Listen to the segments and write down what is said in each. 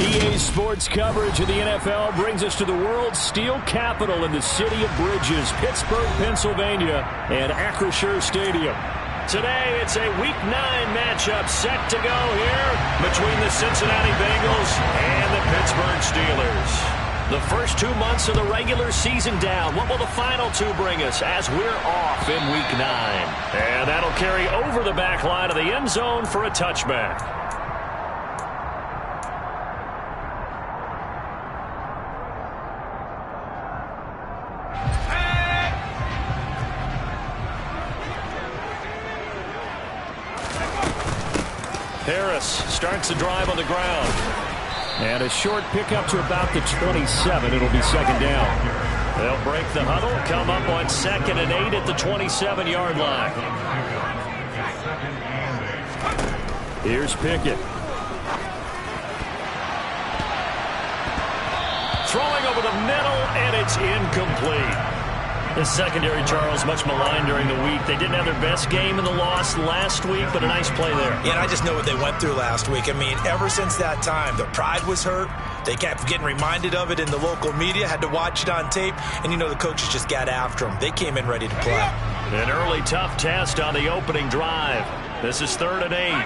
EA Sports coverage of the NFL brings us to the world's steel capital in the city of bridges, Pittsburgh, Pennsylvania, and Acrisure Stadium. Today, it's a Week 9 matchup set to go here between the Cincinnati Bengals and the Pittsburgh Steelers. The first 2 months of the regular season down. What will the final two bring us as we're off in Week 9? And that'll carry over the back line of the end zone for a touchback. Harris starts the drive on the ground. And a short pickup to about the 27. It'll be second down. They'll break the huddle, come up on 2nd and 8 at the 27-yard line. Here's Pickett. Throwing over the middle, and it's incomplete. The secondary, Charles, much maligned during the week. They didn't have their best game in the loss last week, but a nice play there. Yeah, and I just know what they went through last week. I mean, ever since that time, their pride was hurt. They kept getting reminded of it in the local media, had to watch it on tape, and, you know, the coaches just got after them. They came in ready to play. An early tough test on the opening drive. This is 3rd and 8.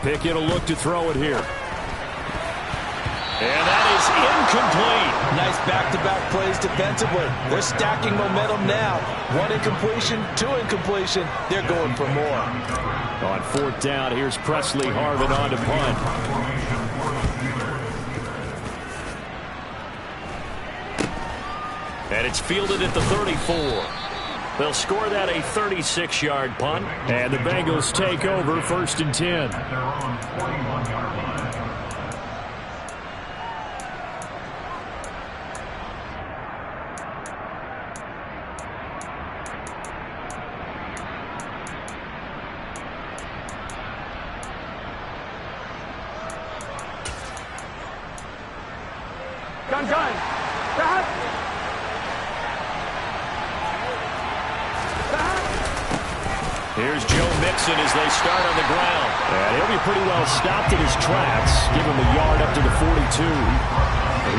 Pickett will look to throw it here. And that is incomplete. Nice back-to-back plays defensively. They're stacking momentum now. 1 incompletion, 2 incompletion. They're going for more. On 4th down, here's Presley Harvin on to punt. And it's fielded at the 34. They'll score that a 36-yard punt. And the Bengals take over 1st and 10. Here's Joe Mixon as they start on the ground. And he'll be pretty well stopped in his tracks. Give him a yard up to the 42.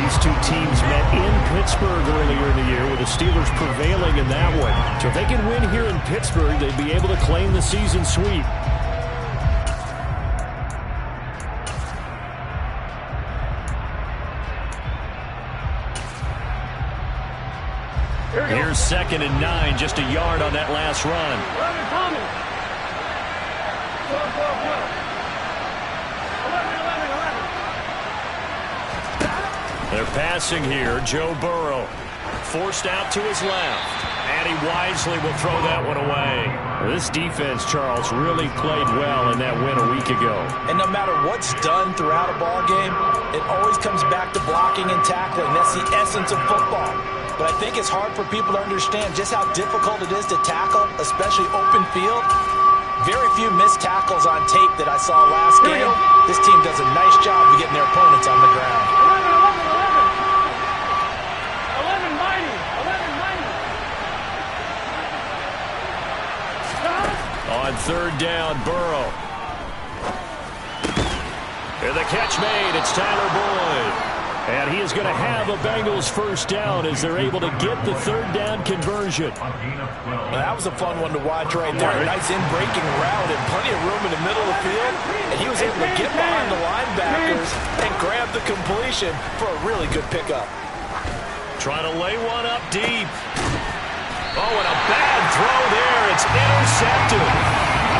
These two teams met in Pittsburgh earlier in the year, with the Steelers prevailing in that one. So if they can win here in Pittsburgh, they'd be able to claim the season sweep. Here's 2nd and 9, just a yard on that last run. They're passing here. Joe Burrow forced out to his left, and he wisely will throw that one away. This defense, Charles, really played well in that win a week ago. And no matter what's done throughout a ball game, it always comes back to blocking and tackling. That's the essence of football. But I think it's hard for people to understand just how difficult it is to tackle, especially open field. Very few missed tackles on tape that I saw last game. This team does a nice job of getting their opponents on the ground. 11 mighty. On 3rd down, Burrow. And the catch made. It's Tyler Boyd. And he is going to have a Bengals first down as they're able to get the 3rd down conversion. Well, that was a fun one to watch right there. A nice in-breaking route and plenty of room in the middle of the field. And he was able to get behind the linebackers and grab the completion for a really good pickup. Trying to lay one up deep. Oh, and a bad throw there. It's intercepted.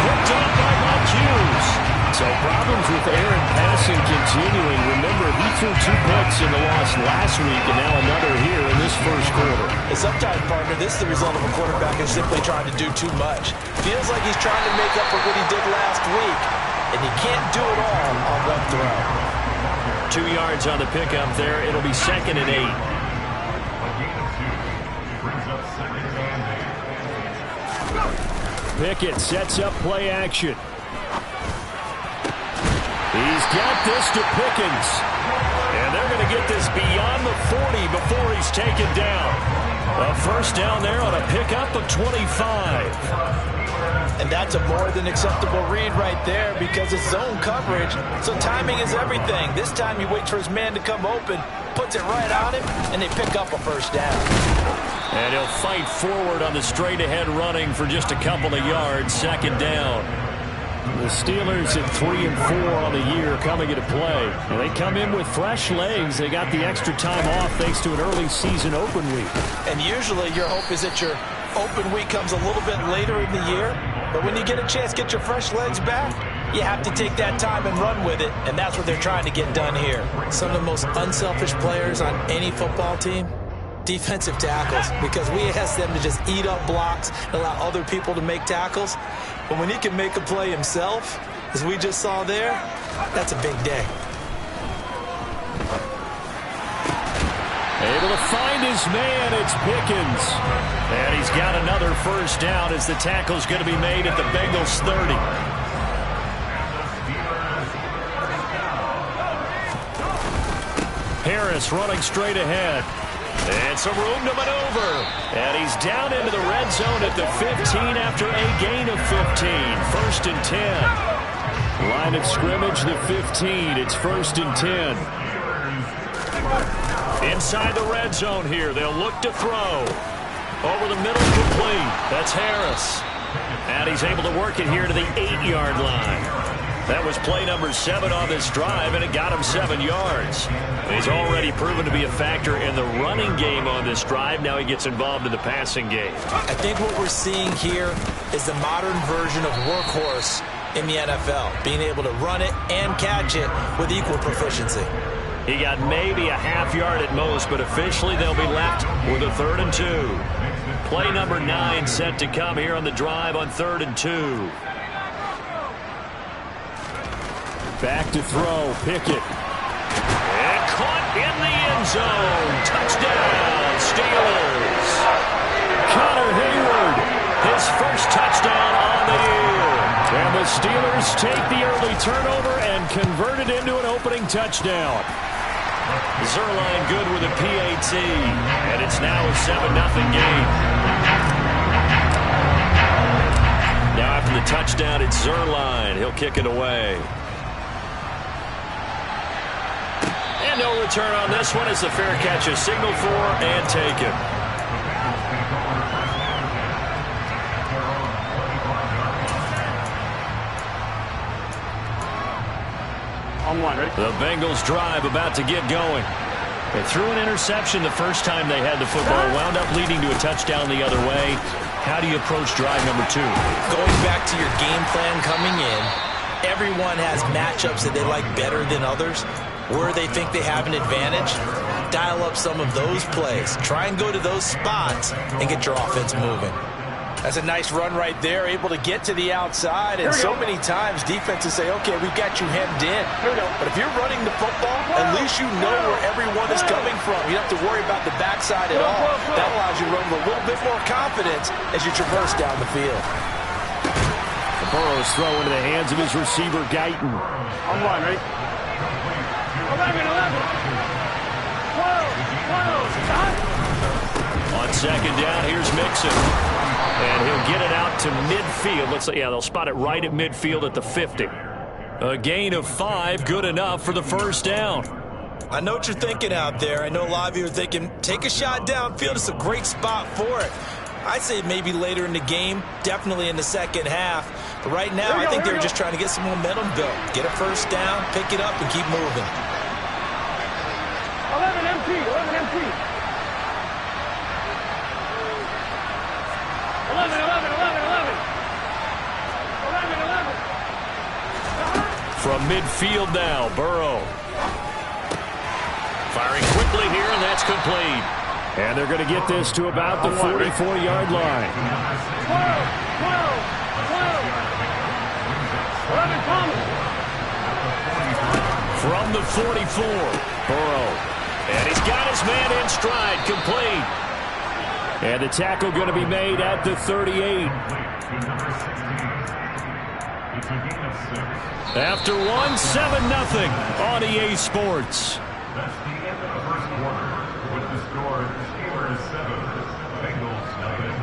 Hooked up by Mike Hughes. So problems with air and passing continuing. Remember, he threw 2 picks in the loss last week, and now another here in this first quarter. And sometimes, partner, this is the result of a quarterback is simply trying to do too much. Feels like he's trying to make up for what he did last week, and he can't do it all on one throw. 2 yards on the pickup there. It'll be 2nd and 8. Pickett sets up play action. He's got this to Pickens. And they're going to get this beyond the 40 before he's taken down. A first down there on a pickup of 25. And that's a more than acceptable read right there because it's zone coverage, so timing is everything. This time he waits for his man to come open, puts it right on him, and they pick up a first down. And he'll fight forward on the straight-ahead running for just a couple of yards, second down. The Steelers at 3-4 on the year coming into play. And they come in with fresh legs. They got the extra time off thanks to an early season open week. And usually your hope is that your open week comes a little bit later in the year. But when you get a chance to get your fresh legs back, you have to take that time and run with it. And that's what they're trying to get done here. Some of the most unselfish players on any football team, defensive tackles, because we ask them to just eat up blocks and allow other people to make tackles. But when he can make a play himself, as we just saw there, that's a big day. Able to find his man, it's Pickens. And he's got another first down as the tackle's going to be made at the Bengals 30. Harris running straight ahead. And some room to maneuver. And he's down into the red zone at the 15 after a gain of 15. First and 10. Line of scrimmage, the 15. It's first and 10. Inside the red zone here. They'll look to throw. Over the middle, complete. That's Harris. And he's able to work it here to the 8-yard line. That was play number 7 on this drive, and it got him 7 yards. He's already proven to be a factor in the running game on this drive. Now he gets involved in the passing game. I think what we're seeing here is the modern version of workhorse in the NFL, being able to run it and catch it with equal proficiency. He got maybe a half yard at most, but officially they'll be left with a 3rd and 2. Play number 9 set to come here on the drive on 3rd and 2. Back to throw, Pickett. And caught in the end zone. Touchdown, Steelers. Connor Hayward, his first touchdown on the year. And the Steelers take the early turnover and convert it into an opening touchdown. Zerline good with a PAT. And it's now a 7-0 game. Now after the touchdown, it's Zerline. He'll kick it away. And no return on this one as the fair catch is signaled for and taken. On one, ready? The Bengals drive about to get going. They threw an interception the first time they had the football, wound up leading to a touchdown the other way. How do you approach drive number 2? Going back to your game plan coming in, everyone has matchups that they like better than others. Where they think they have an advantage, dial up some of those plays. Try and go to those spots and get your offense moving. That's a nice run right there, able to get to the outside. And so many times defenses say, okay, we got you hemmed in. But if you're running the football, at least you know where everyone is coming from. You don't have to worry about the backside at all. That allows you to run with a little bit more confidence as you traverse down the field. Burrow's throw into the hands of his receiver, Guyton. On one, ready? 11, 11. 12, 12. Stop. On second down, here's Mixon. And he'll get it out to midfield. Looks like, yeah, they'll spot it right at midfield at the 50. A gain of 5, good enough for the first down. I know what you're thinking out there. I know a lot of you are thinking, take a shot downfield. It's a great spot for it. I'd say maybe later in the game, definitely in the second half. But right now, I think they're just trying to get some momentum built. Get a first down, pick it up, and keep moving. 11 MT, 11 MT. 11, 11, 11, 11. 11, 11. From midfield now, Burrow. Firing quickly here, and that's complete. And they're going to get this to about the 44-yard line. 12, 12, 12. 11 Thomas. From the 44, Burrow. And he's got his man in stride, complete. And the tackle going to be made at the 38. After one, 7-0 on EA Sports. That's the end of the first quarter. With the score, the Steelers 7, Bengals 0.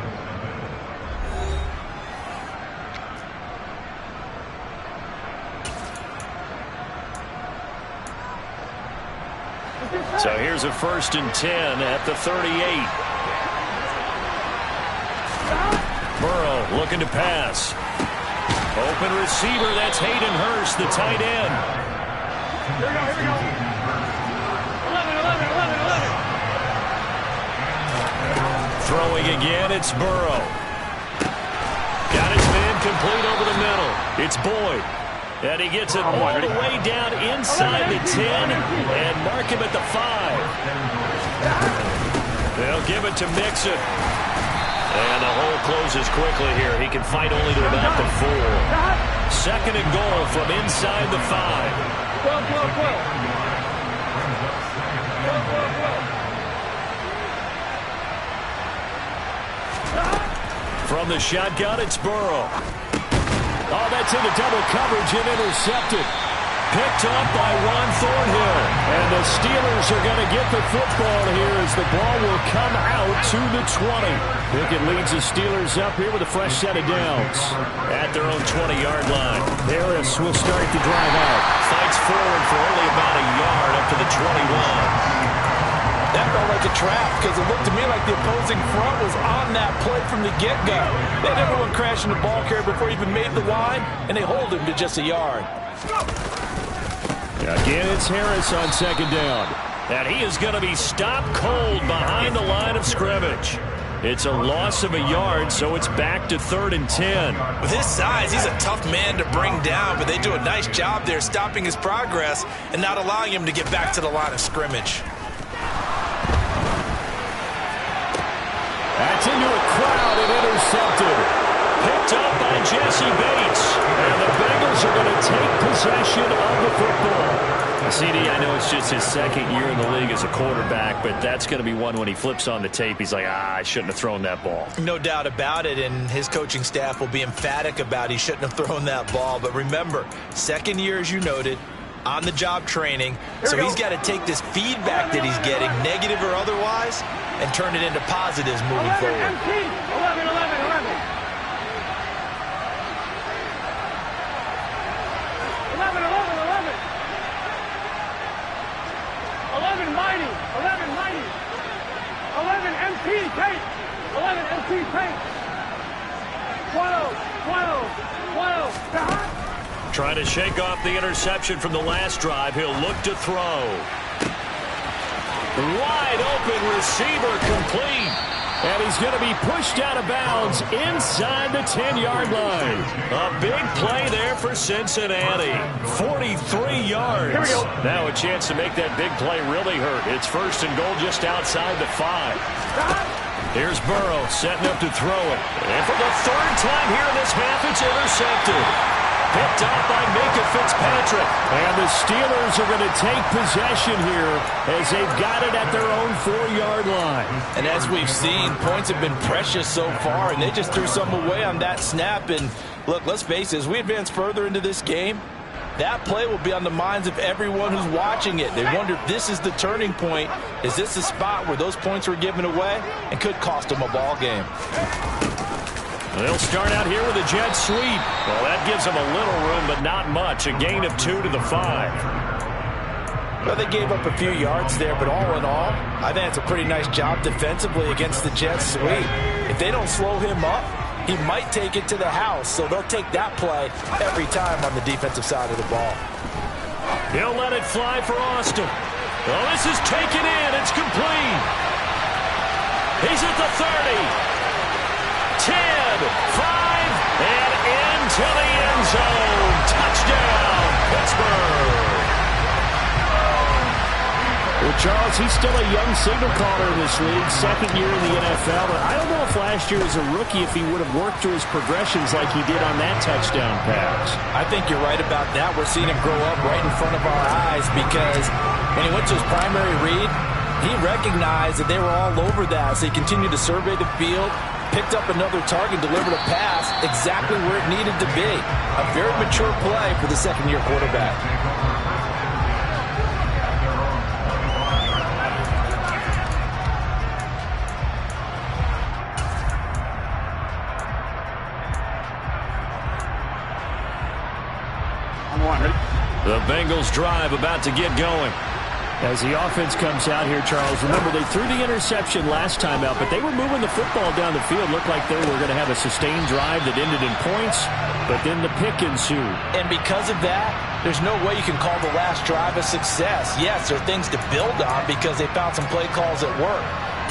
So here's a 1st and 10 at the 38. Burrow looking to pass. Open receiver, that's Hayden Hurst, the tight end. Here we go. 11. Throwing again, it's Burrow. Got his man complete over the middle. It's Boyd. And he gets it all the way down inside the 10 and mark him at the 5. They'll give it to Mixon. And the hole closes quickly here. He can fight only to about the 4. 2nd and goal from inside the 5. 12. From the shotgun, it's Burrow. Oh, that's into double coverage and intercepted. Picked up by Ron Thornhill. And the Steelers are going to get the football here as the ball will come out to the 20. Pickett leads the Steelers up here with a fresh set of downs. At their own 20-yard line. Harris will start the drive out. Fights forward for only about a yard up to the 21. That felt like a trap because it looked to me like the opposing front was on that play from the get-go. They had everyone crashing the ball carrier before he even made the line, and they hold him to just a yard. Again, it's Harris on 2nd down. And he is going to be stopped cold behind the line of scrimmage. It's a loss of a yard, so it's back to 3rd and 10. With his size, he's a tough man to bring down, but they do a nice job there stopping his progress and not allowing him to get back to the line of scrimmage. That's into a crowd and intercepted. Picked up by Jesse Bates. And the Bengals are going to take possession of the football. CD, I know it's just his 2nd year in the league as a quarterback, but that's going to be one when he flips on the tape, he's like, I shouldn't have thrown that ball. No doubt about it, and his coaching staff will be emphatic about he shouldn't have thrown that ball. But remember, 2nd year, as you noted, on-the-job training, so he's got to take this feedback that he's getting, negative or otherwise, and turn it into positives moving forward. 11. 11 mighty. 11 MP tape. 11 MP tape. 12. Trying to shake off the interception from the last drive. He'll look to throw. Wide open receiver complete. And he's going to be pushed out of bounds inside the 10-yard line. A big play there for Cincinnati. 43 yards. Here we go. Now a chance to make that big play really hurt. It's 1st and goal just outside the 5. Here's Burrow setting up to throw it. And for the 3rd time here in this half, it's intercepted. Picked up by Minka Fitzpatrick. And the Steelers are going to take possession here as they've got it at their own 4-yard line. And as we've seen, points have been precious so far, and they just threw some away on that snap. And look, let's face it, as we advance further into this game, that play will be on the minds of everyone who's watching it. They wonder if this is the turning point. Is this the spot where those points were given away and could cost them a ball game? They'll start out here with a jet sweep. Well, that gives them a little room, but not much. A gain of 2 to the 5. Well, they gave up a few yards there, but all in all, I think it's a pretty nice job defensively against the jet sweep. If they don't slow him up, he might take it to the house, so they'll take that play every time on the defensive side of the ball. He'll let it fly for Austin. Well, this is taken in. It's complete. He's at the 30. 10, 5, and into the end zone. Touchdown, Pittsburgh. Well, Charles, he's still a young signal caller in this league, 2nd year in the NFL. But I don't know if last year as a rookie, if he would have worked through his progressions like he did on that touchdown pass. I think you're right about that. We're seeing him grow up right in front of our eyes because when he went to his primary read, he recognized that they were all over that. So he continued to survey the field, picked up another target, delivered a pass exactly where it needed to be. A very mature play for the 2nd-year quarterback. The Bengals drive about to get going. As the offense comes out here, Charles, remember they threw the interception last time out, but they were moving the football down the field. Looked like they were going to have a sustained drive that ended in points, but then the pick ensued. And because of that, there's no way you can call the last drive a success. Yes, there are things to build on because they found some play calls that work.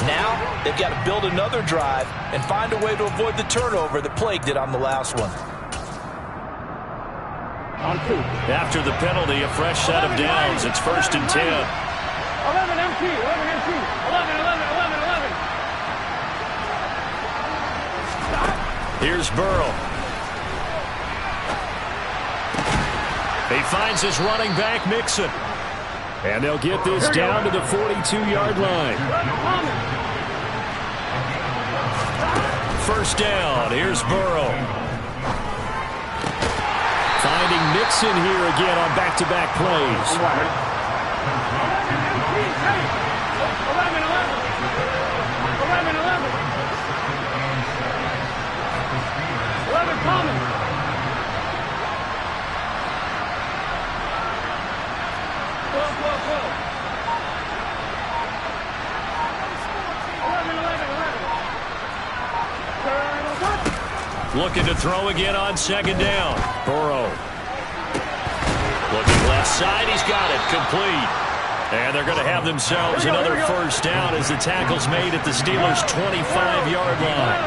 Now, they've got to build another drive and find a way to avoid the turnover that plagued it on the last one. After the penalty, a fresh set of downs. It's 1st and 10. 11 MT, 11 MT, 11, 11, 11, 11. Here's Burrow. He finds his running back, Mixon. And they'll get this down to the 42-yard line. 1st down. Here's Burrow. Finding Mixon here again on back-to-back plays. 11, 11. 11 common. 12, 12, 12. 11, 11, 11. Looking to throw again on 2nd down. Burrow. Looking left side. He's got it. Complete. And they're going to have themselves another 1st down as the tackle's made at the Steelers' 25-yard line.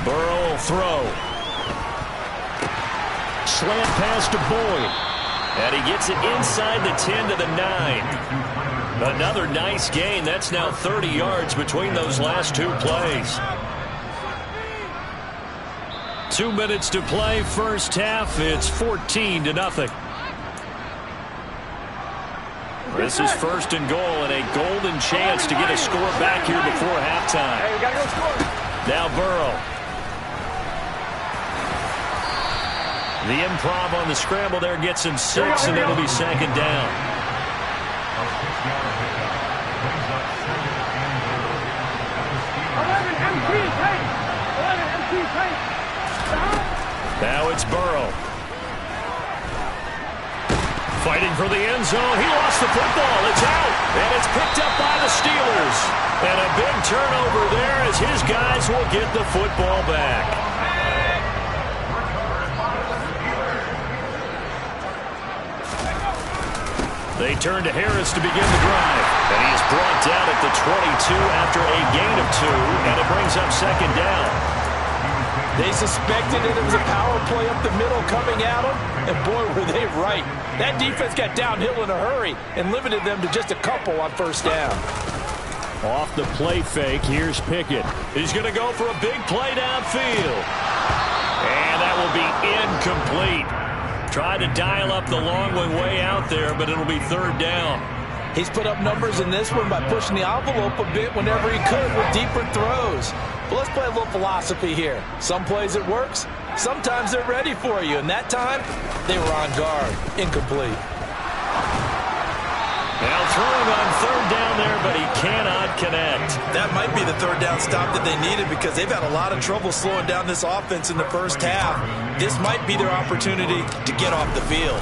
Burrow will throw. Slant pass to Boyd. And he gets it inside the 10 to the 9. Another nice gain. That's now 30 yards between those last 2 plays. 2 minutes to play, 1st half. It's 14-0. This is 1st and goal and a golden chance to get a score back here before halftime. Hey, we got to go score. Now Burrow. The improv on the scramble there gets him 6, and it'll be 2nd down. 11 MT, take. 11 MT, take. Now it's Burrow. Fighting for the end zone. He lost the football. It's out. And it's picked up by the Steelers. And a big turnover there as his guys will get the football back. They turn to Harris to begin the drive. And he is brought down at the 22 after a gain of 2. And it brings up 2nd down. They suspected that it was a power play up the middle coming at them, and boy, were they right. That defense got downhill in a hurry and limited them to just a couple on 1st down. Off the play fake, here's Pickett. He's going to go for a big play downfield. And that will be incomplete. Tried to dial up the long one way out there, but it'll be 3rd down. He's put up numbers in this one by pushing the envelope a bit whenever he could with deeper throws. But let's play a little philosophy here. Some plays it works, sometimes they're ready for you, and that time they were on guard. Incomplete. Now throwing on 3rd down there, but he cannot connect. That might be the 3rd down stop that they needed because they've had a lot of trouble slowing down this offense in the 1st half. This might be their opportunity to get off the field.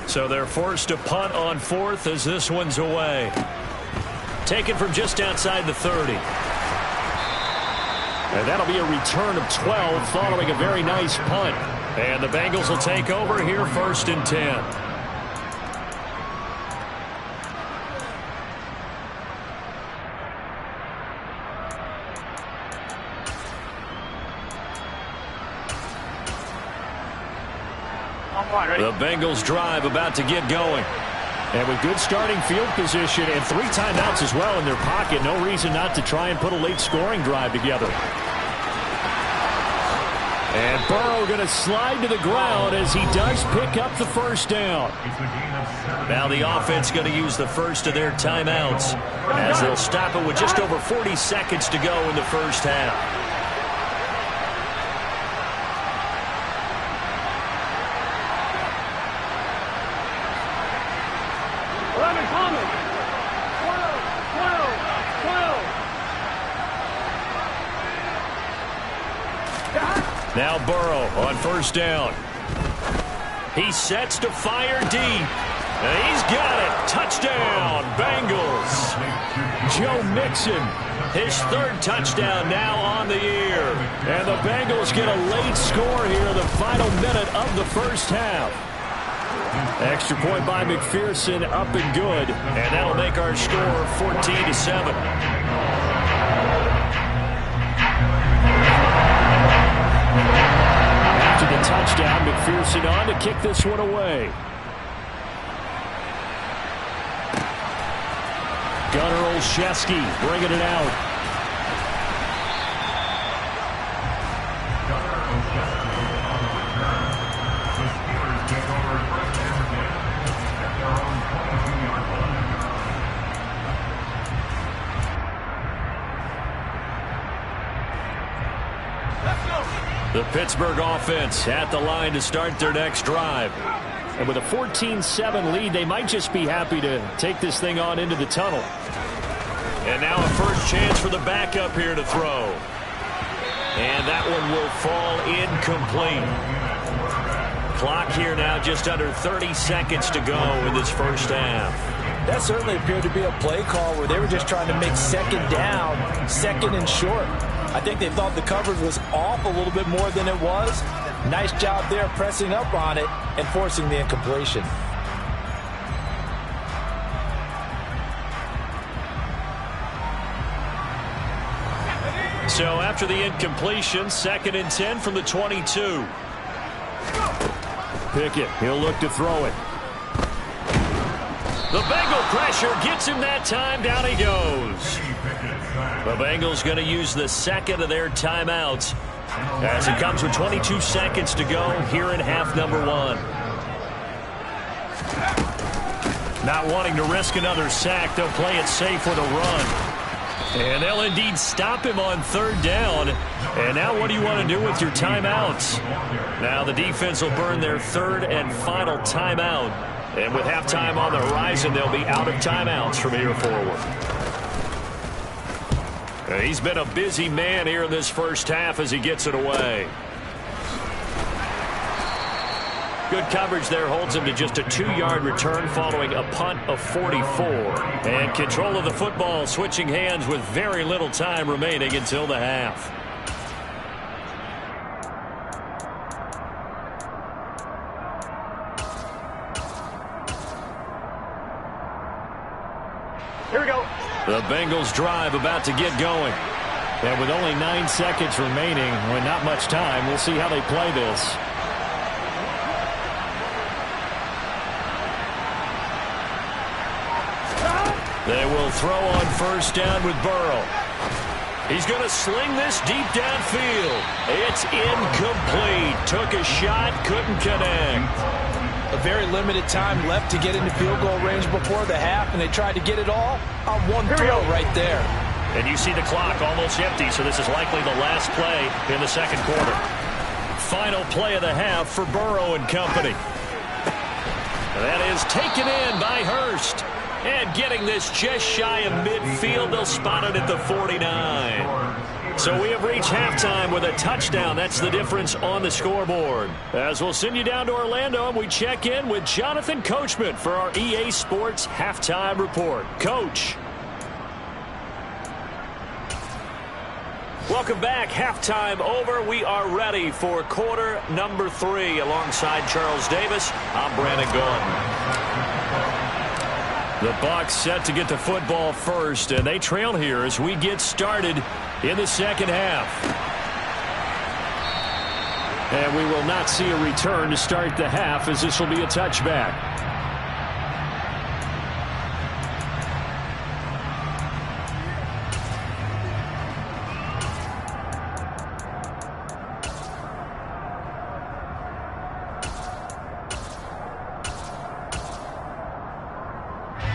So they're forced to punt on 4th as this one's away. Taken from just outside the 30. And that'll be a return of 12 following a very nice punt. And the Bengals will take over here 1st and 10. The Bengals drive about to get going. And with good starting field position and 3 timeouts as well in their pocket, no reason not to try and put a late scoring drive together. And Burrow going to slide to the ground as he does pick up the 1st down. Now the offense going to use the first of their timeouts as they'll stop it with just over 40 seconds to go in the 1st half. Now Burrow on first down. He sets to fire deep. And he's got it. Touchdown, Bengals. Joe Mixon, his third touchdown now on the year. And the Bengals get a late score here in the final minute of the first half. Extra point by McPherson, up and good. And that'll make our score 14-7. After the touchdown, McPherson on to kick this one away. Gunnar Olszewski bringing it out. Gunnar Olszewski on the return. The Steelers take over first and 10 at their own 22-yard line. The Pittsburgh offense at the line to start their next drive. And with a 14-7 lead, they might just be happy to take this thing on into the tunnel. And now a first chance for the backup here to throw. And that one will fall incomplete. Clock here now just under 30 seconds to go in this first half. That certainly appeared to be a play call where they were just trying to make second down, second and short. I think they thought the coverage was off a little bit more than it was. Nice job there pressing up on it and forcing the incompletion. So after the incompletion, 2nd and 10 from the 22. Pickett, he'll look to throw it. The Bengal pressure gets him that time. Down he goes. The Bengals going to use the second of their timeouts as it comes with 22 seconds to go here in half number 1. Not wanting to risk another sack, they'll play it safe with a run. And they'll indeed stop him on 3rd down. And now what do you want to do with your timeouts? Now the defense will burn their 3rd and final timeout. And with halftime on the horizon, they'll be out of timeouts from here forward. He's been a busy man here in this first half as he gets it away. Good coverage there holds him to just a 2-yard return following a punt of 44. And control of the football switching hands with very little time remaining until the half. Here we go. The Bengals drive about to get going. And with only 9 seconds remaining, with not much time, we'll see how they play this. They will throw on first down with Burrow. He's going to sling this deep downfield. It's incomplete. Took a shot, couldn't connect. A very limited time left to get into field goal range before the half, and they tried to get it all on one throw right there. And you see the clock almost empty, so this is likely the last play in the second quarter. Final play of the half for Burrow and company. That is taken in by Hurst. And getting this just shy of midfield, they'll spot it at the 49. So we have reached halftime with a touchdown. That's the difference on the scoreboard. As we'll send you down to Orlando, and we check in with Jonathan Coachman for our EA Sports Halftime Report. Coach. Welcome back. Halftime over. We are ready for quarter number 3. Alongside Charles Davis, I'm Brandon Gaudin. The Bucs set to get the football first, and they trail here as we get started in the second half. And we will not see a return to start the half, as this will be a touchback.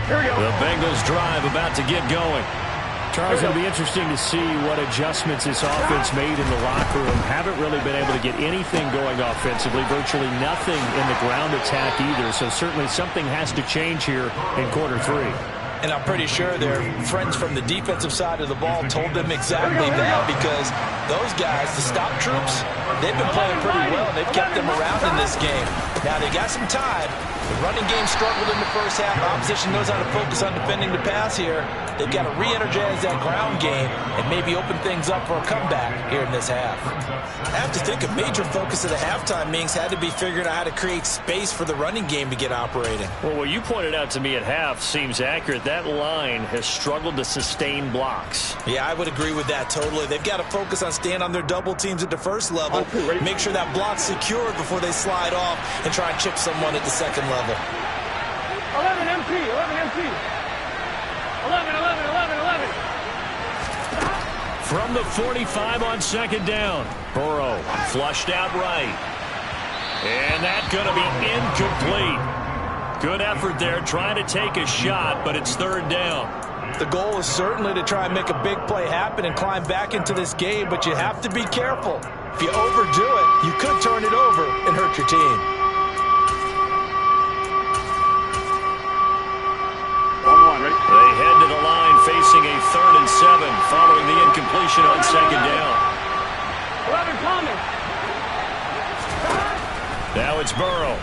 The Bengals drive about to get going. Charles, it'll be interesting to see what adjustments this offense made in the locker room. Haven't really been able to get anything going offensively, virtually nothing in the ground attack either. So certainly something has to change here in quarter 3. And I'm pretty sure their friends from the defensive side of the ball told them exactly that, because those guys, the stop troops, they've been playing pretty well. They've kept them around in this game. Now, they got some time. The running game struggled in the first half. Opposition knows how to focus on defending the pass here. They've got to re-energize that ground game and maybe open things up for a comeback here in this half. I have to think a major focus of the halftime meetings had to be figuring out how to create space for the running game to get operating. Well, what you pointed out to me at half seems accurate. That line has struggled to sustain blocks. Yeah, I would agree with that totally. They've got to focus on staying on their double teams at the first level, make sure that block's secured before they slide off and try and chip someone at the second level. 11 MP, 11 MP. 11, 11, 11, 11. From the 45 on second down. Burrow flushed out right. And that's going to be incomplete. Good effort there trying to take a shot, but it's third down. The goal is certainly to try and make a big play happen and climb back into this game, but you have to be careful. If you overdo it, you could turn it over and hurt your team. They head to the line facing a 3rd and 7 following the incompletion on second down. 11 coming. Now it's Burrow.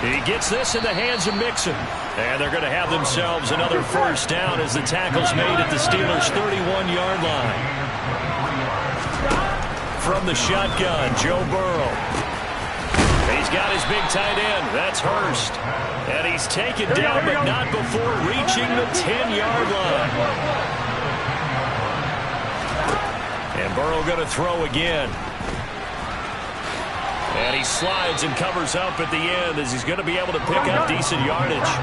He gets this in the hands of Mixon. And they're going to have themselves another first down as the tackle's made at the Steelers' 31-yard line. From the shotgun, Joe Burrow. He's got his big tight end. That's Hurst. And he's taken down, but not before reaching the 10-yard line. And Burrow going to throw again. And he slides and covers up at the end as he's going to be able to pick up decent yardage.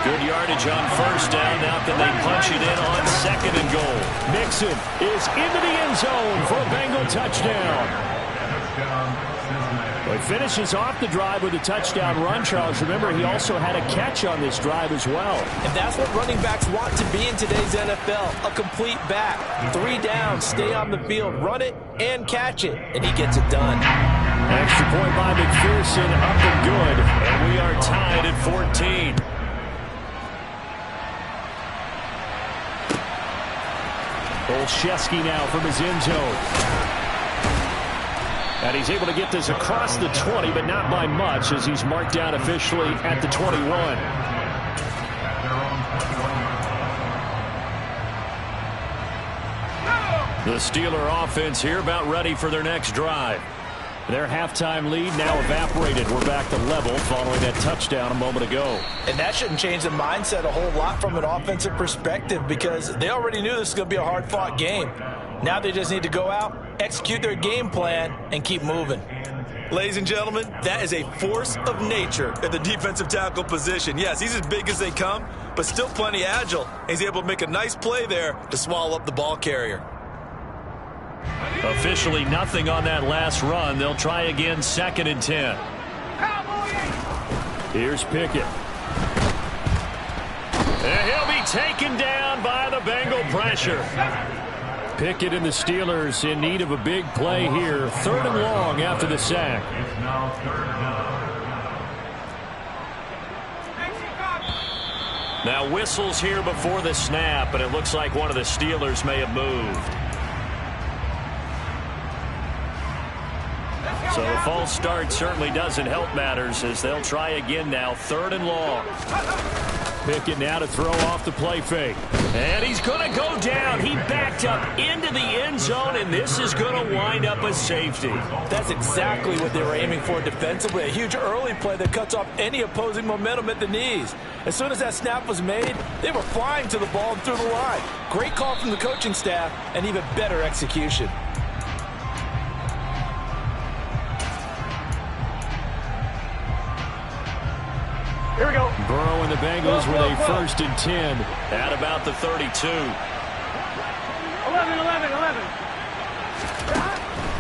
Good yardage on first down. Now can they punch it in on 2nd and goal. Mixon is into the end zone for a Bengal touchdown. Well, he finishes off the drive with a touchdown run, Charles. Remember, he also had a catch on this drive as well. And that's what running backs want to be in today's NFL, a complete back. 3 down, stay on the field, run it, and catch it. And he gets it done. Extra point by McPherson, up and good. And we are tied at 14. Olszewski now from his end zone. And he's able to get this across the 20, but not by much, as he's marked down officially at the 21. The Steeler offense here about ready for their next drive. Their halftime lead now evaporated. We're back to level following that touchdown a moment ago. And that shouldn't change the mindset a whole lot from an offensive perspective, because they already knew this was going to be a hard-fought game. Now they just need to go out, execute their game plan, and keep moving. Ladies and gentlemen, that is a force of nature at the defensive tackle position. Yes, he's as big as they come, but still plenty agile. He's able to make a nice play there to swallow up the ball carrier. Officially nothing on that last run. They'll try again 2nd and 10. Here's Pickett. And he'll be taken down by the Bengal pressure. Pickett and the Steelers in need of a big play here. 3rd and long after the sack. Now whistles here before the snap, and it looks like one of the Steelers may have moved. So the false start certainly doesn't help matters, as they'll try again now. 3rd and long. Pickett now to throw off the play fake. And he's going to go down. He backed up into the end zone, and this is going to wind up a safety. That's exactly what they were aiming for defensively. A huge early play that cuts off any opposing momentum at the knees. As soon as that snap was made, they were flying to the ball and through the line. Great call from the coaching staff, and even better execution. Here we go. Burrow and the Bengals with a 1st and 10 at about the 32. 11, 11, 11.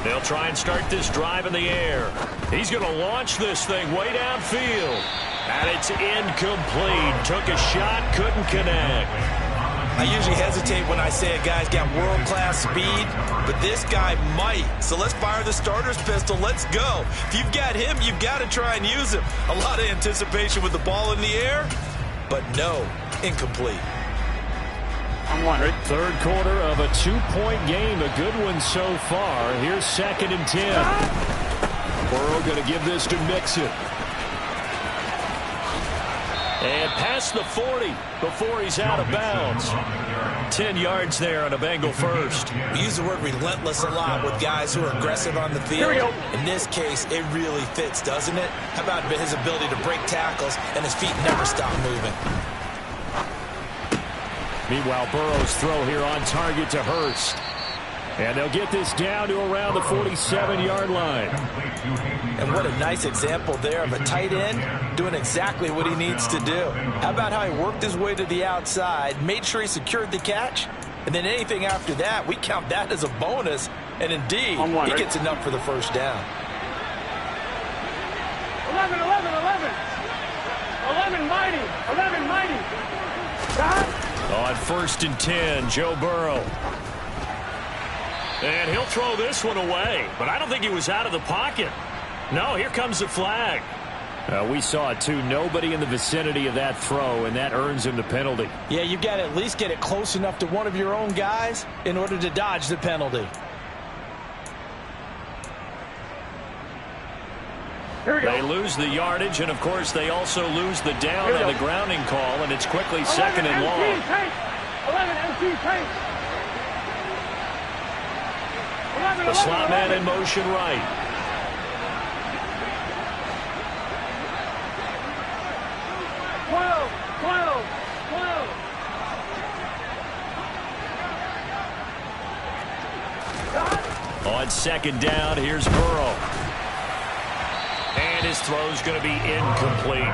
They'll try and start this drive in the air. He's going to launch this thing way downfield. And it's incomplete. Took a shot, couldn't connect. I usually hesitate when I say a guy's got world-class speed, but this guy might. So let's fire the starter's pistol. Let's go. If you've got him, you've got to try and use him. A lot of anticipation with the ball in the air. but no, incomplete. Third quarter of a 2-point game. A good one so far. Here's 2nd and 10. Burrow going to give this to Mixon. And past the 40 before he's out of bounds. 10 yards there on a Bengal first. We use the word relentless a lot with guys who are aggressive on the field. In this case, it really fits, doesn't it? How about his ability to break tackles and his feet never stop moving? Meanwhile, Burrow's throw here on target to Hurst. And they'll get this down to around the 47-yard line. And what a nice example there of a tight end doing exactly what he needs to do. How about how he worked his way to the outside, made sure he secured the catch, and then anything after that, we count that as a bonus. And indeed, he gets enough for the first down. 11, 11, 11. 11 mighty. 11 mighty. On 1st and 10, Joe Burrow. And he'll throw this one away, but I don't think he was out of the pocket. No, here comes the flag. We saw it too. Nobody in the vicinity of that throw, and that earns him the penalty. Yeah, you've got to at least get it close enough to one of your own guys in order to dodge the penalty. They lose the yardage, and, of course, they also lose the down on the grounding call, and it's quickly 2nd and long. 11 MT pace. The slot man in motion right. On 2nd down, here's Burrow. And his throw's going to be incomplete.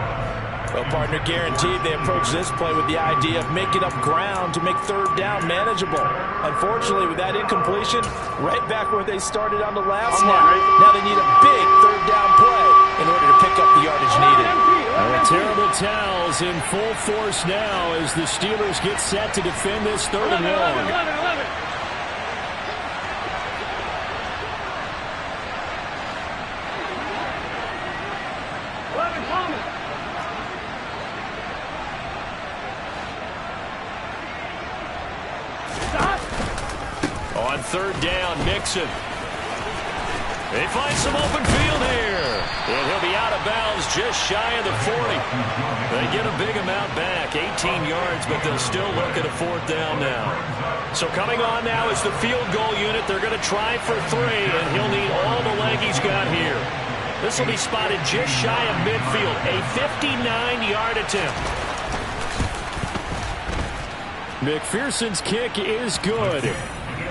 Well, partner, guaranteed they approach this play with the idea of making up ground to make 3rd down manageable. Unfortunately, with that incompletion, right back where they started on the last snap. Now they need a big 3rd down play in order to pick up the yardage needed. Terrible towels in full force now as the Steelers get set to defend this 3rd and long. 11. On 3rd down, Mixon. They find some open field here. And he'll be out of bounds just shy of the 40. They get a big amount back, 18 yards, but they'll still look at a 4th down now. So coming on now is the field goal unit. They're going to try for 3, and he'll need all the leg he's got here. This will be spotted just shy of midfield, a 59-yard attempt. McPherson's kick is good.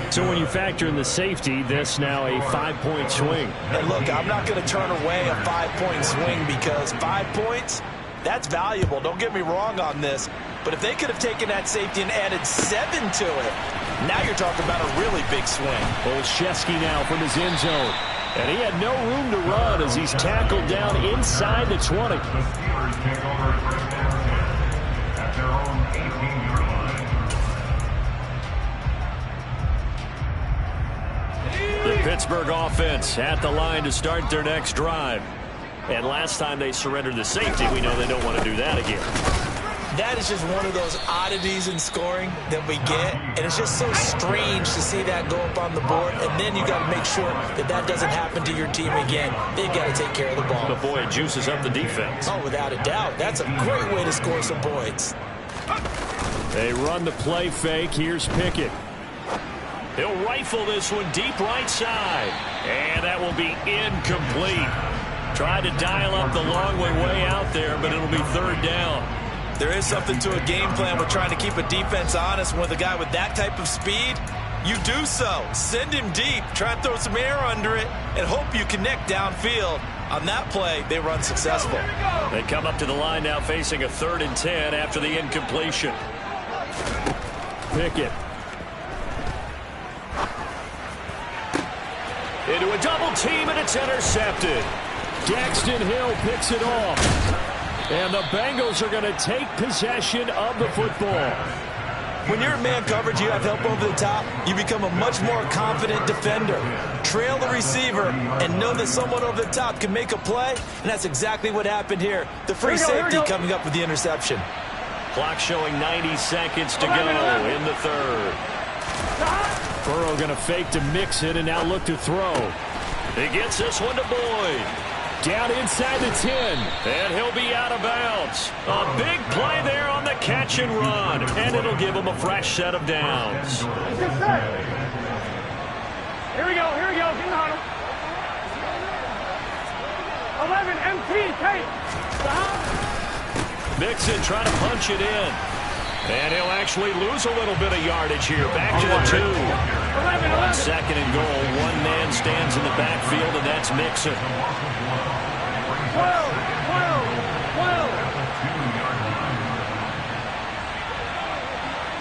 So when you factor in the safety, this now a 5-point swing. And look, I'm not going to turn away a 5-point swing because 5 points, that's valuable. Don't get me wrong on this. But if they could have taken that safety and added 7 to it, now you're talking about a really big swing. Olszewski now from his end zone. And he had no room to run as he's tackled down inside the 20. The Steelers take over 1st and 10 at their own 18-yard line. The Pittsburgh offense at the line to start their next drive. And last time they surrendered the safety, we know they don't want to do that again. That is just one of those oddities in scoring that we get. And it's just so strange to see that go up on the board. And then you got to make sure that that doesn't happen to your team again. They've got to take care of the ball. But boy, it juices up the defense. Oh, without a doubt. That's a great way to score some points. They run the play fake. Here's Pickett. He'll rifle this one deep right side. And that will be incomplete. Tried to dial up the long way out there, but it'll be 3rd down. There is something to a game plan with trying to keep a defense honest. With a guy with that type of speed, you do so. Send him deep. Try and throw some air under it and hope you connect downfield. On that play, they run successful. They come up to the line now facing a 3rd and 10 after the incompletion. Pickett. Into a double team, and it's intercepted. Daxton Hill picks it off. And the Bengals are going to take possession of the football. When you're in man coverage, you have help over the top, you become a much more confident defender. Trail the receiver and know that someone over the top can make a play, and that's exactly what happened here. The free safety coming up with the interception. Clock showing 90 seconds to go in the third. Burrow going to fake to mix it and now look to throw. He gets this one to Boyd. Down inside the 10. And he'll be out of bounds. A big play there on the catch and run. And it'll give him a fresh set of downs. Here we go. Get in the huddle. 11 MP, Kate. Mixon trying to punch it in. And he'll actually lose a little bit of yardage here. Back to the 2. 1 second and goal. One man stands in the backfield, and that's Mixon. 12.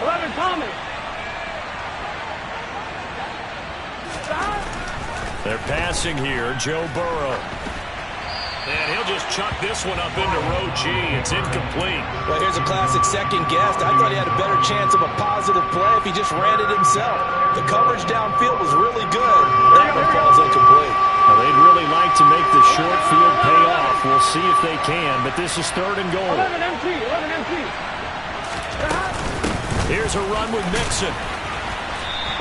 11 Thomas. They're passing here. Joe Burrow. And he'll just chuck this one up into row G. It's incomplete. Well, here's a classic second guess. I thought he had a better chance of a positive play if he just ran it himself. The coverage downfield was really good. That one falls incomplete. Now, they'd really like to make the short field pay off. We'll see if they can, but this is third and goal. 11 MP. Here's a run with Mixon.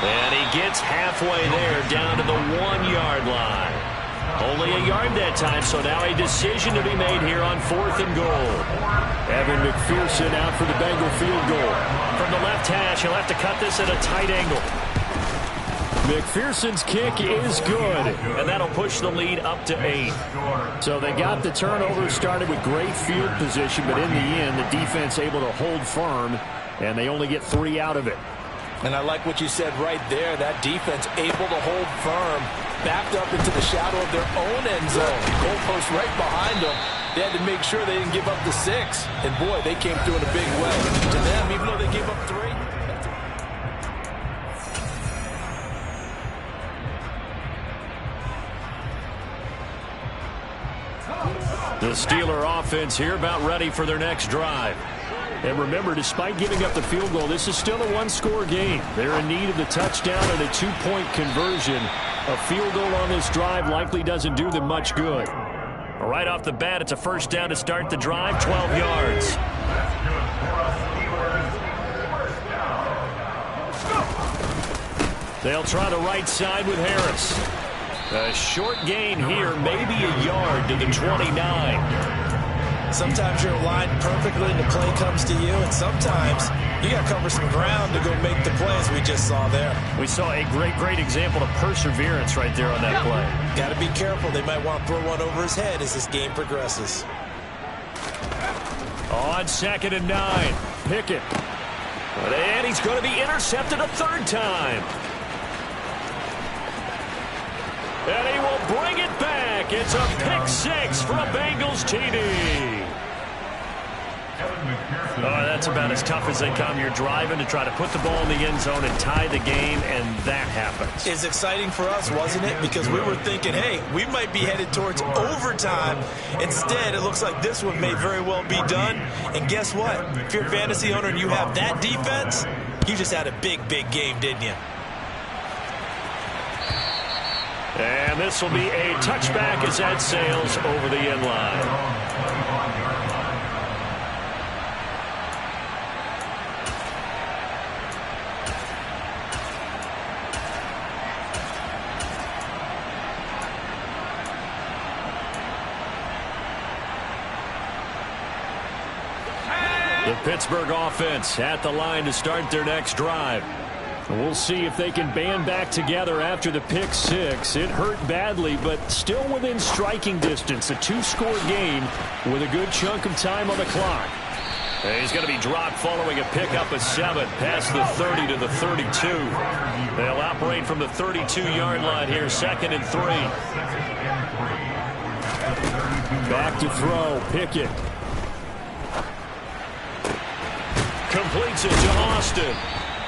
And he gets halfway there, down to the 1-yard line. Only a yard that time, so now a decision to be made here on fourth and goal. Evan McPherson out for the Bengal field goal. From the left hash, he'll have to cut this at a tight angle. McPherson's kick is good, and that'll push the lead up to 8. So they got the turnover, started with great field position, but in the end, the defense able to hold firm, and they only get 3 out of it. And I like what you said right there. That defense able to hold firm, backed up into the shadow of their own end zone. Goalpost right behind them. They had to make sure they didn't give up the 6. And, boy, they came through in a big way. To them, even though they gave up 3. The Steeler offense here about ready for their next drive. And remember, despite giving up the field goal, this is still a one-score game. They're in need of the touchdown and a 2-point conversion. A field goal on this drive likely doesn't do them much good. Right off the bat, it's a first down to start the drive, 12 yards. They'll try the right side with Harris. A short gain here, maybe a yard to the 29. Sometimes you're aligned perfectly and the play comes to you, and sometimes you got to cover some ground to go make the plays we just saw there. We saw a great example of perseverance right there on that play. Got to be careful. They might want to throw one over his head as this game progresses. On 2nd and 9, Pickett. And he's going to be intercepted a 3rd time. And he will bring it back. It's a pick 6 for a Bengals TD. Oh, that's about as tough as they come. You're driving to try to put the ball in the end zone and tie the game, and that happens. It's exciting for us, wasn't it? Because we were thinking, hey, we might be headed towards overtime. Instead, it looks like this one may very well be done. And guess what? If you're a fantasy owner and you have that defense, you just had a big game, didn't you? And this will be a touchback as that sails over the end line. The Pittsburgh offense at the line to start their next drive. We'll see if they can band back together after the pick 6. It hurt badly, but still within striking distance. A 2-score game with a good chunk of time on the clock. And he's going to be dropped following a pickup of 7 past the 30 to the 32. They'll operate from the 32-yard line here, 2nd and 3. Back to throw, Pickett. Completes it to Austin.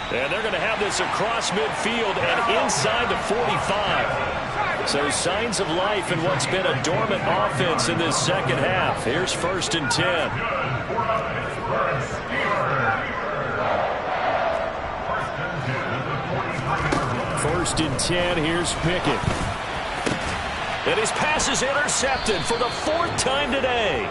And they're going to have this across midfield and inside the 45. So signs of life in what's been a dormant offense in this second half. Here's 1st and 10. 1st and 10. Here's Pickett. And his pass is intercepted for the 4th time today.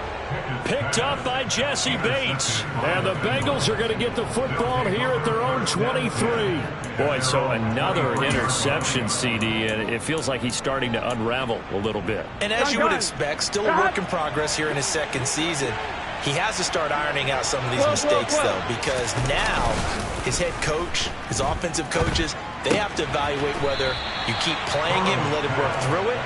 Picked up by Jesse Bates. And the Bengals are going to get the football here at their own 23. Boy, so another interception, CD, and it feels like he's starting to unravel a little bit. And as you would expect, still a work in progress here in his 2nd season. He has to start ironing out some of these mistakes, though, because now his head coach, his offensive coaches, they have to evaluate whether you keep playing him and let him work through it,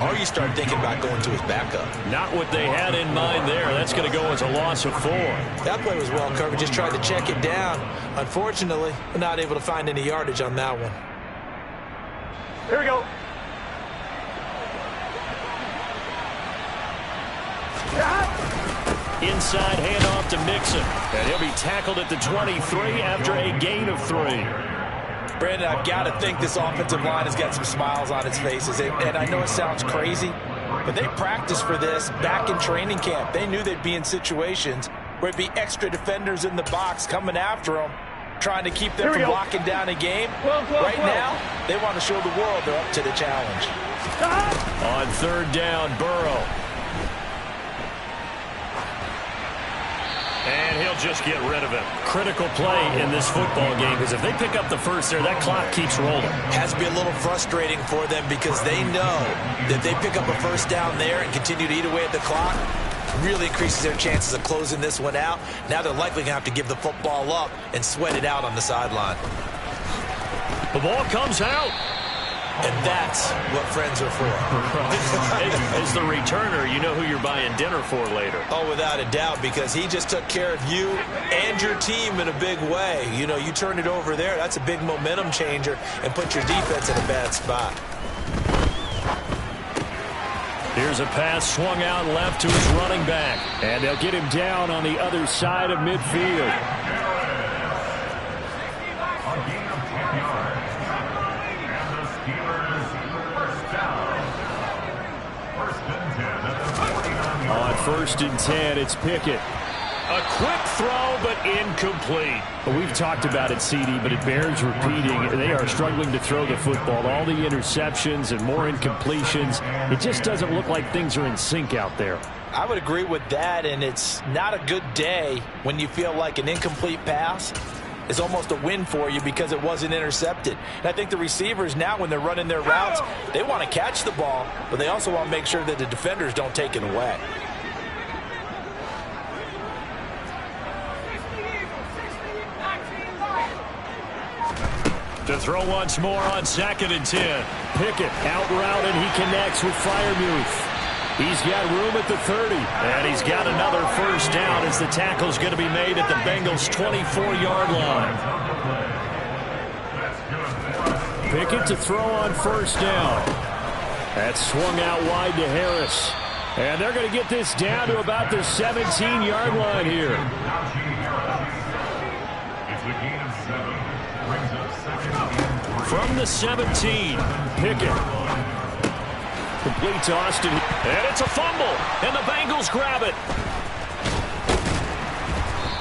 or you start thinking about going to his backup. Not what they had in mind there. That's going to go as a loss of 4. That play was well covered. Just tried to check it down. Unfortunately, we're not able to find any yardage on that one. Here we go. Inside handoff to Mixon. And he'll be tackled at the 23 after a gain of 3. Brandon, I've got to think this offensive line has got some smiles on its faces. And I know it sounds crazy, but they practiced for this back in training camp. They knew they'd be in situations where it'd be extra defenders in the box coming after them, trying to keep them from locking down a game. Right now, they want to show the world they're up to the challenge. On 3rd down, Burrow. And he'll just get rid of it. Critical play in this football game, because if they pick up the first there, that clock keeps rolling. Has to be a little frustrating for them because they know that if they pick up a first down there and continue to eat away at the clock, really increases their chances of closing this one out. Now they're likely going to have to give the football up and sweat it out on the sideline. The ball comes out. And that's what friends are for. As the returner, you know who you're buying dinner for later. Oh, without a doubt, because he just took care of you and your team in a big way. You know, you turn it over there, that's a big momentum changer and put your defense in a bad spot. Here's a pass swung out left to his running back. And they'll get him down on the other side of midfield. On 1st and 10, it's Pickett. A quick throw, but incomplete. We've talked about it, CD, but it bears repeating. They are struggling to throw the football. All the interceptions and more incompletions. It just doesn't look like things are in sync out there. I would agree with that, and it's not a good day when you feel like an incomplete pass is almost a win for you because it wasn't intercepted. And I think the receivers now, when they're running their routes, they want to catch the ball, but they also want to make sure that the defenders don't take it away. To throw once more on 2nd and 10. Pickett out route, and he connects with Freiermuth. He's got room at the 30, and he's got another first down as the tackle's going to be made at the Bengals' 24-yard line. Pickett to throw on 1st down. That's swung out wide to Harris. And they're going to get this down to about the 17-yard line here. From the 17, Pickett. Complete to Austin. And it's a fumble. And the Bengals grab it.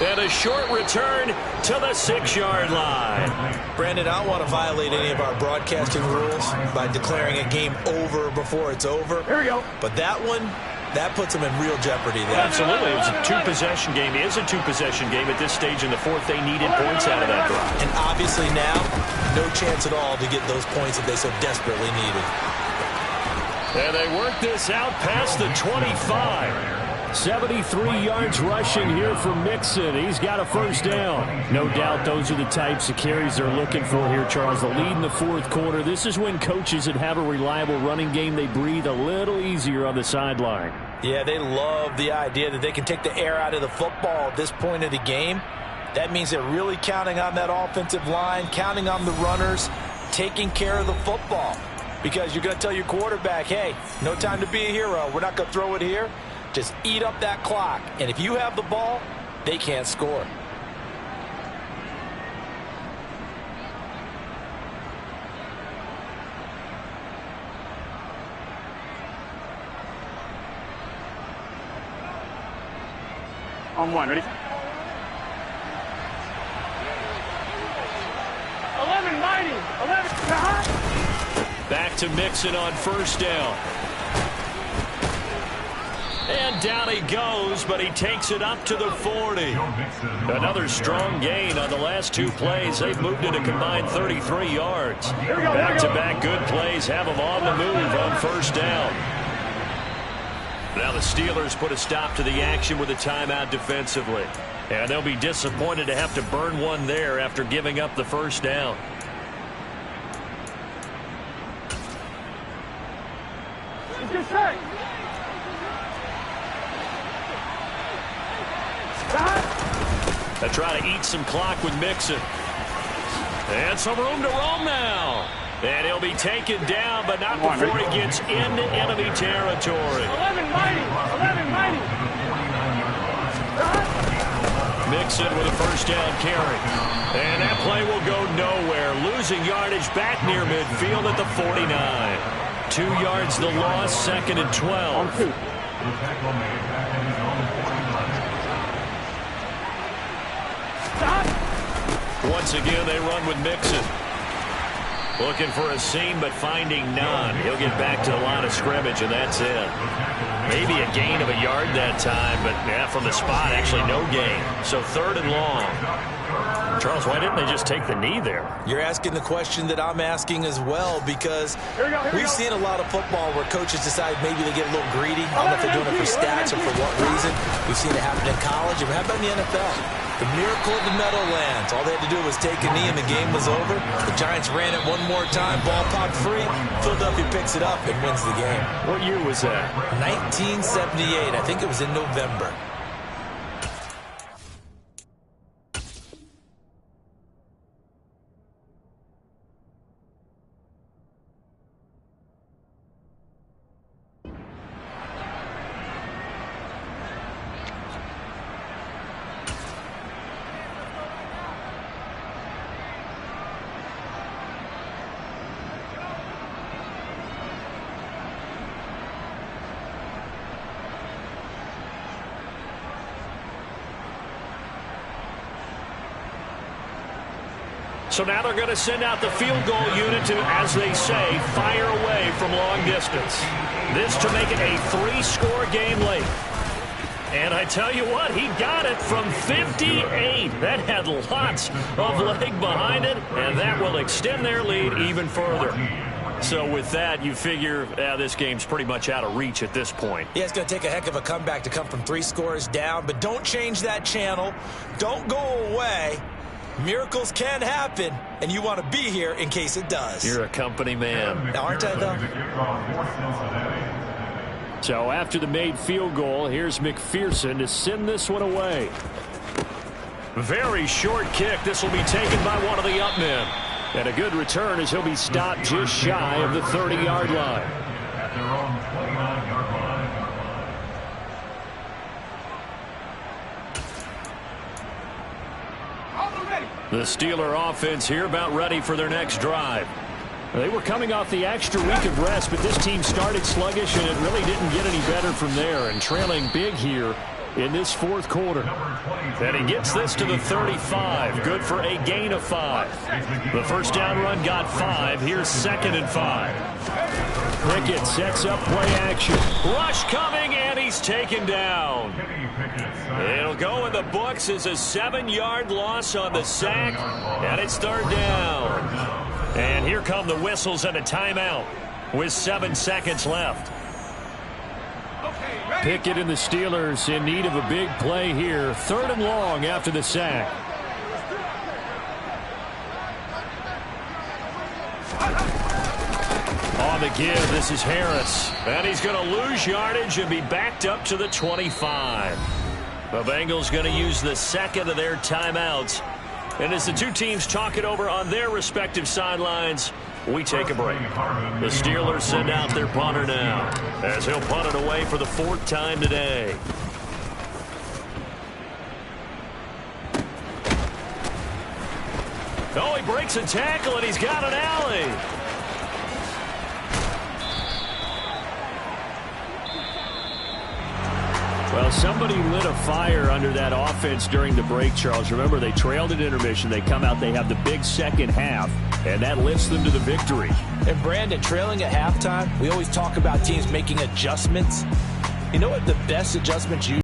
And a short return to the 6-yard line. Brandon, I don't want to violate any of our broadcasting rules by declaring a game over before it's over. Here we go. But that one, that puts them in real jeopardy there. Absolutely. It was a 2-possession game. It is a 2-possession game at this stage in the 4th. They needed points out of that drive. And obviously now, no chance at all to get those points that they so desperately needed. And they work this out past the 25. 73 yards rushing here from Mixon. He's got a first down. No doubt those are the types of carries they're looking for here, Charles. The lead in the 4th quarter. This is when coaches that have a reliable running game, they breathe a little easier on the sideline. Yeah, they love the idea that they can take the air out of the football at this point of the game. That means they're really counting on that offensive line, counting on the runners, taking care of the football. Because you're going to tell your quarterback, hey, no time to be a hero. We're not going to throw it here. Just eat up that clock. And if you have the ball, they can't score. On 1, ready? 11, mighty. 11. Back to Mixon on 1st down. And down he goes, but he takes it up to the 40. Another strong gain on the last 2 plays. They've moved it a combined 33 yards. Back-to-back good plays have them on the move on first down. Now the Steelers put a stop to the action with a timeout defensively. And they'll be disappointed to have to burn one there after giving up the first down. They try to eat some clock with Mixon. And some room to roam now. And he'll be taken down, but not before he gets into enemy territory. 11 mighty. Mixon with a first down carry. And that play will go nowhere. Losing yardage back near midfield at the 49. 2 yards the loss, 2nd and 12. Once again, they run with Mixon. Looking for a seam, but finding none. He'll get back to the line of scrimmage, and that's it. Maybe a gain of a yard that time, but yeah, from the spot, actually no gain. So 3rd and long. Charles, why didn't they just take the knee there? You're asking the question that I'm asking as well, because we've seen a lot of football where coaches decide maybe they get a little greedy. I don't know if they're doing it for stats or for what reason. We've seen it happen in college, and how about in the NFL? The miracle of the Meadowlands. All they had to do was take a knee and the game was over. The Giants ran it one more time. Ball popped free. Philadelphia picks it up and wins the game. What year was that? 1978. I think it was in November. So now they're going to send out the field goal unit to, as they say, fire away from long distance. This to make it a 3-score game late. And I tell you what, he got it from 58. That had lots of leg behind it, and that will extend their lead even further. So with that, you figure this game's pretty much out of reach at this point. Yeah, it's going to take a heck of a comeback to come from 3 scores down, but don't change that channel. Don't go away. Miracles can happen, and you want to be here in case it does. You're a company man. Aren't I, though? So after the made field goal, here's McPherson to send this one away. Very short kick. This will be taken by one of the up men. And a good return as he'll be stopped just shy of the 30-yard line. At their own 29-yard line. The Steeler offense here about ready for their next drive. They were coming off the extra week of rest, but this team started sluggish, and it really didn't get any better from there. And trailing big here in this 4th quarter. And he gets this to the 35. Good for a gain of 5. The first down run got 5. Here's 2nd and 5. Pickett sets up play action. Rush coming, and he's taken down. It'll go in the books as a 7-yard loss on the sack, and it's 3rd down. And here come the whistles and a timeout with 7 seconds left. Pickett and the Steelers in need of a big play here. 3rd and long after the sack. On the give, this is Harris. And he's going to lose yardage and be backed up to the 25. The Bengals going to use the 2nd of their timeouts. And as the two teams talk it over on their respective sidelines, we take a break. The Steelers send out their punter now, as he'll punt it away for the 4th time today. Oh, he breaks a tackle, and he's got an alley. Well, somebody lit a fire under that offense during the break, Charles. Remember, they trailed at intermission. They come out, they have the big second half, and that lifts them to the victory. And, Brandon, trailing at halftime, we always talk about teams making adjustments. You know what the best adjustments you